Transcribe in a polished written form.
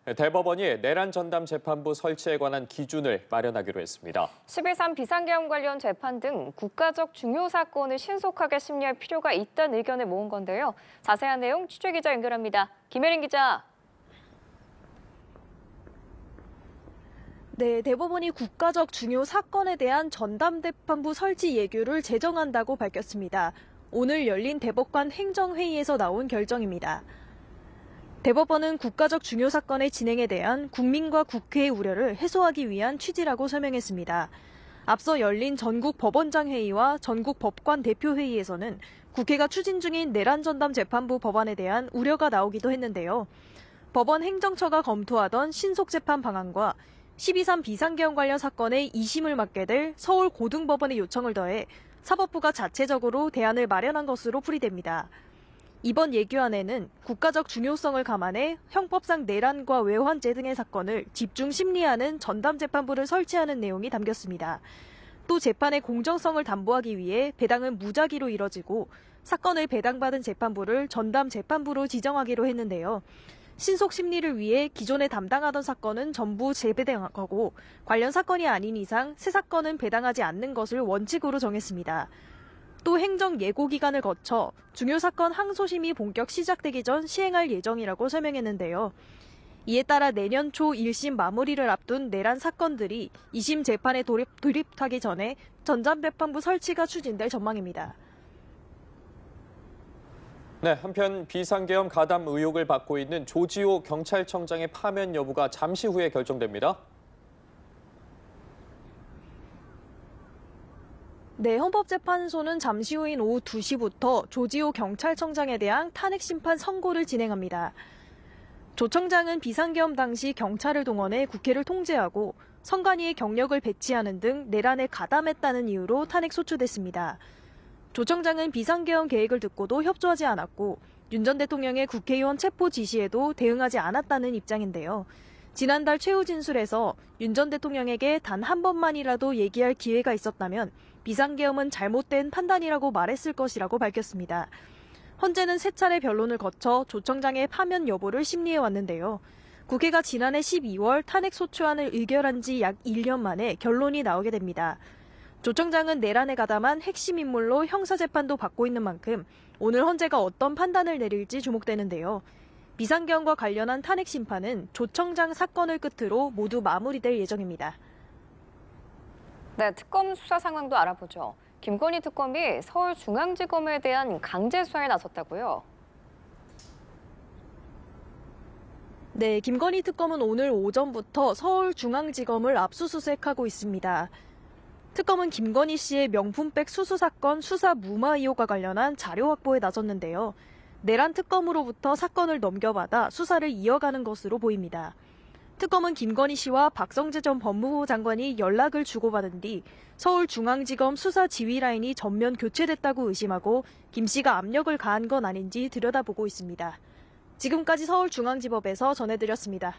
대법원이 내란 전담 재판부 설치에 관한 기준을 마련하기로 했습니다. 11.3 비상계엄 관련 재판 등 국가적 중요 사건을 신속하게 심리할 필요가 있다는 의견을 모은 건데요. 자세한 내용 취재기자 연결합니다. 김혜린 기자. 네, 대법원이 국가적 중요 사건에 대한 전담 재판부 설치 예규를 제정한다고 밝혔습니다. 오늘 열린 대법관 행정회의에서 나온 결정입니다. 대법원은 국가적 중요 사건의 진행에 대한 국민과 국회의 우려를 해소하기 위한 취지라고 설명했습니다. 앞서 열린 전국 법원장 회의와 전국 법관 대표 회의에서는 국회가 추진 중인 내란 전담 재판부 법안에 대한 우려가 나오기도 했는데요. 법원 행정처가 검토하던 신속 재판 방안과 12.3 비상계엄 관련 사건의 2심을 맡게 될 서울고등법원의 요청을 더해 사법부가 자체적으로 대안을 마련한 것으로 풀이됩니다. 이번 예규안에는 국가적 중요성을 감안해 형법상 내란과 외환죄 등의 사건을 집중 심리하는 전담재판부를 설치하는 내용이 담겼습니다. 또 재판의 공정성을 담보하기 위해 배당은 무작위로 이뤄지고 사건을 배당받은 재판부를 전담재판부로 지정하기로 했는데요. 신속 심리를 위해 기존에 담당하던 사건은 전부 재배당하고 관련 사건이 아닌 이상 새 사건은 배당하지 않는 것을 원칙으로 정했습니다. 또 행정 예고 기간을 거쳐 중요 사건 항소심이 본격 시작되기 전 시행할 예정이라고 설명했는데요. 이에 따라 내년 초 1심 마무리를 앞둔 내란 사건들이 2심 재판에 돌입하기 전에 전담재판부 설치가 추진될 전망입니다. 네, 한편 비상계엄 가담 의혹을 받고 있는 조지호 경찰청장의 파면 여부가 잠시 후에 결정됩니다. 네, 헌법재판소는 잠시 후인 오후 2시부터 조지호 경찰청장에 대한 탄핵 심판 선고를 진행합니다. 조 청장은 비상계엄 당시 경찰을 동원해 국회를 통제하고 선관위에 경력을 배치하는 등 내란에 가담했다는 이유로 탄핵 소추됐습니다. 조 청장은 비상계엄 계획을 듣고도 협조하지 않았고 윤 전 대통령의 국회의원 체포 지시에도 대응하지 않았다는 입장인데요. 지난달 최후 진술에서 윤 전 대통령에게 단 한 번만이라도 얘기할 기회가 있었다면 비상계엄은 잘못된 판단이라고 말했을 것이라고 밝혔습니다. 헌재는 세 차례 변론을 거쳐 조 청장의 파면 여부를 심리해 왔는데요. 국회가 지난해 12월 탄핵 소추안을 의결한 지 약 1년 만에 결론이 나오게 됩니다. 조 청장은 내란에 가담한 핵심 인물로 형사재판도 받고 있는 만큼 오늘 헌재가 어떤 판단을 내릴지 주목되는데요. 비상계엄과 관련한 탄핵 심판은 조 청장 사건을 끝으로 모두 마무리될 예정입니다. 네, 특검 수사 상황도 알아보죠. 김건희 특검이 서울중앙지검에 대한 강제 수사에 나섰다고요? 네, 김건희 특검은 오늘 오전부터 서울중앙지검을 압수수색하고 있습니다. 특검은 김건희 씨의 명품백 수수 사건 수사 무마 의혹과 관련한 자료 확보에 나섰는데요. 내란 특검으로부터 사건을 넘겨받아 수사를 이어가는 것으로 보입니다. 특검은 김건희 씨와 박성재 전 법무부 장관이 연락을 주고받은 뒤 서울중앙지검 수사 지휘 라인이 전면 교체됐다고 의심하고 김 씨가 압력을 가한 건 아닌지 들여다보고 있습니다. 지금까지 서울중앙지법에서 전해드렸습니다.